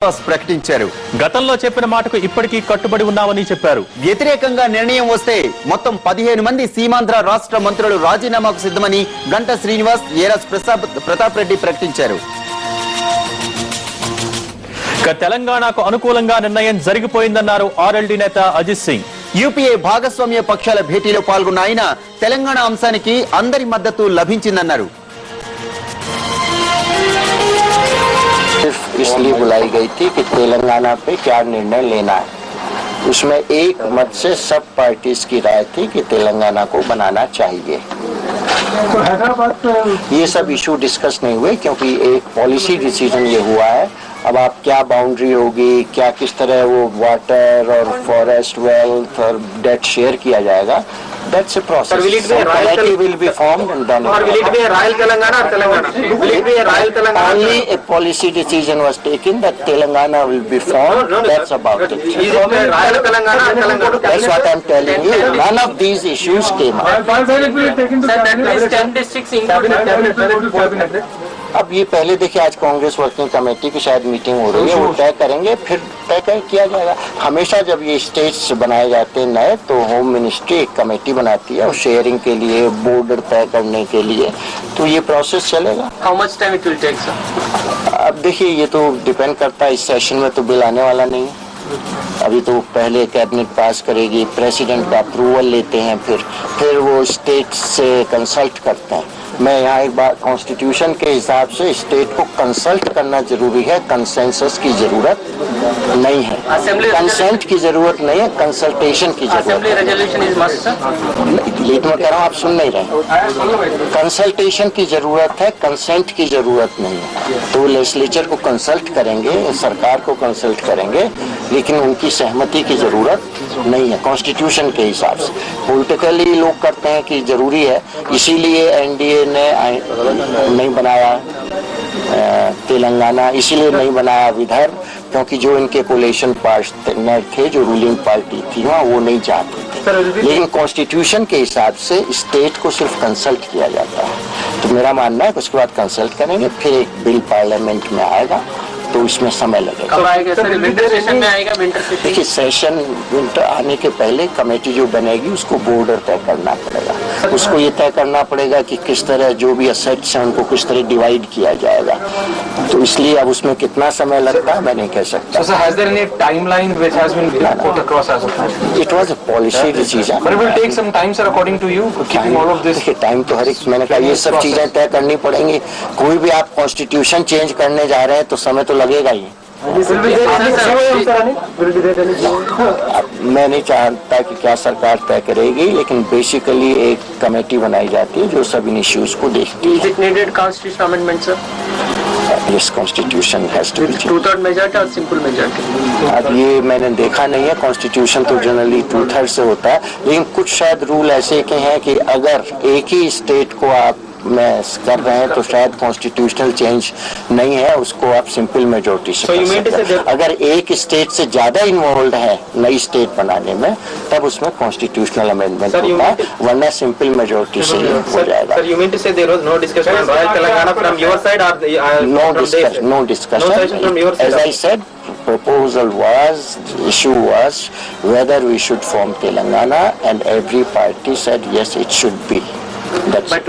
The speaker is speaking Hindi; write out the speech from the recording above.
ప్రకటించారు. గతంలో చెప్పిన మాటకు ఇప్పటికీ కట్టుబడి ఉన్నామని చెప్పారు. వ్యతిరేకంగా నిర్ణయం వస్తే మొత్తం 15 మంది సీమాంధ్ర రాష్ట్ర మంత్రులు రాజీనామాకు సిద్ధమని గంటా శ్రీనివాస్, ఏరస్ ప్రతాప్ రెడ్డి ప్రకటించారు. తెలంగాణకు అనుకూలంగా నిర్ణయం జరిగిపోయిందన్నారు ఆర్ఎల్డీ నేత అజిత్ సింగ్. యూపీఏ భాగస్వామ్య పక్షాల భేటీలో పాల్గొన్న ఆయన తెలంగాణ అంశానికి అందరి మద్దతు లభించిందన్నారు. इसलिए बुलाई गई थी कि तेलंगाना पे क्या निर्णय लेना है. उसमें एक मत से सब पार्टीज की राय थी कि तेलंगाना को बनाना चाहिए. ये सब इशू डिस्कस नहीं हुए क्योंकि एक पॉलिसी डिसीजन ये हुआ है. अब आप क्या बाउंड्री होगी, क्या किस तरह वो वाटर और फॉरेस्ट वेल्थ और डेट शेयर किया जाएगा, that's a process. Sir, will it be a Royal committee will be formed and done. Or will it be a Royal Telangana or Telangana? Will it be a Royal Telangana? Only a policy decision was taken that Telangana will be formed. No, that's about it. Is it a Royal Telangana or Telangana? That's what I'm telling you. None of these issues came up. Sir, that means 10 districts included. अब ये पहले देखिए, आज कांग्रेस वर्किंग कमेटी की शायद मीटिंग हो रही है, वो तय करेंगे, फिर तय किया जाएगा. हमेशा जब ये स्टेट्स बनाए जाते हैं नए, तो होम मिनिस्ट्री एक कमेटी बनाती है और शेयरिंग के लिए, बॉर्डर तय करने के लिए, तो ये प्रोसेस चलेगा. How much time it will take, sir? अब देखिए, ये तो डिपेंड करता है. इस सेशन में तो बिल आने वाला नहीं है. अभी तो पहले कैबिनेट पास करेगी, प्रेसिडेंट का अप्रूवल लेते हैं, फिर वो स्टेट से कंसल्ट करते हैं. मैं यहाँ एक बार, कॉन्स्टिट्यूशन के हिसाब से स्टेट को कंसल्ट करना जरूरी है, कंसेंसस की जरूरत नहीं है. कंसेंट की जरूरत नहीं है, कंसल्टेशन की जरूरत Assembly है. resolution is must, sir. Let मैं कह रहा हूँ, आप सुन नहीं रहे. कंसल्टेशन की जरूरत है, कंसेंट की जरूरत नहीं है. तो लेजिस्लेचर को कंसल्ट करेंगे, सरकार को कंसल्ट करेंगे, लेकिन उनकी सहमति की जरूरत नहीं है कॉन्स्टिट्यूशन के हिसाब से. पॉलिटिकली लोग करते हैं कि जरूरी है, इसीलिए एनडीए ने नहीं बनाया तेलंगाना, इसीलिए नहीं बनाया विदर्भ, क्योंकि जो इनके कोलिशन पार्टनर थे, जो रूलिंग पार्टी थी वहाँ, वो नहीं चाहते थे. लेकिन कॉन्स्टिट्यूशन के हिसाब से स्टेट को सिर्फ कंसल्ट किया जाता है. तो मेरा मानना है कि उसके बाद कंसल्ट करेंगे, फिर एक बिल पार्लियामेंट में आएगा, तो इसमें समय लगेगा. कब आएगा सर? विंटर सेशन में आएगा. विंटर सेशन, देखिए, सेशन विंटर आने के पहले कमेटी जो बनेगी उसको बॉर्डर तय करना पड़ेगा. उसको ये तय करना पड़ेगा कि किस तरह जो भी असेट्स हैं उनको किस तरह डिवाइड किया जाएगा. तो इसलिए अब उसमें कितना समय लगता है मैं नहीं कह सकता. So, sir, has there any timeline which has been put across as of now? It was a policy decision. But it will take some time, sir, according to you, keeping all of this. देखिए, टाइम तो हर एक, मैंने कहा ये सब चीजें तय करनी पड़ेंगी. कोई भी आप कॉन्स्टिट्यूशन चेंज करने जा रहे हैं तो समय तो लगेगा ही. मैं नहीं चाहता कि क्या सरकार तय करेगी, लेकिन बेसिकली एक कमेटी बनाई जाती है जो सब इन इश्यूज को देखती है. Is it needed constitutional amendment, sir? Yes, constitution has to be changed. 2/3 majority or simple majority? अब ये मैंने देखा नहीं है. कॉन्स्टिट्यूशन तो जनरली 2/3 से होता है, लेकिन कुछ शायद रूल ऐसे के हैं कि अगर एक ही स्टेट को आप में कर रहे हैं तो शायद कॉन्स्टिट्यूशनल चेंज नहीं है, उसको आप सिंपल मेजोरिटी से कर सकते हैं. अगर एक स्टेट से ज्यादा इन्वॉल्व है नई स्टेट बनाने में, तब उसमें कॉन्स्टिट्यूशनल अमेंडमेंट होता है, वरना सिंपल मेजोरिटी से ही हो जाएगा. Sir, you mean to say there was no discussion on Royal Telangana from your side or No discussion. No discussion from your side. As I said, proposal was, the issue was whether we should form Telangana, and every party said yes, it should be. That's But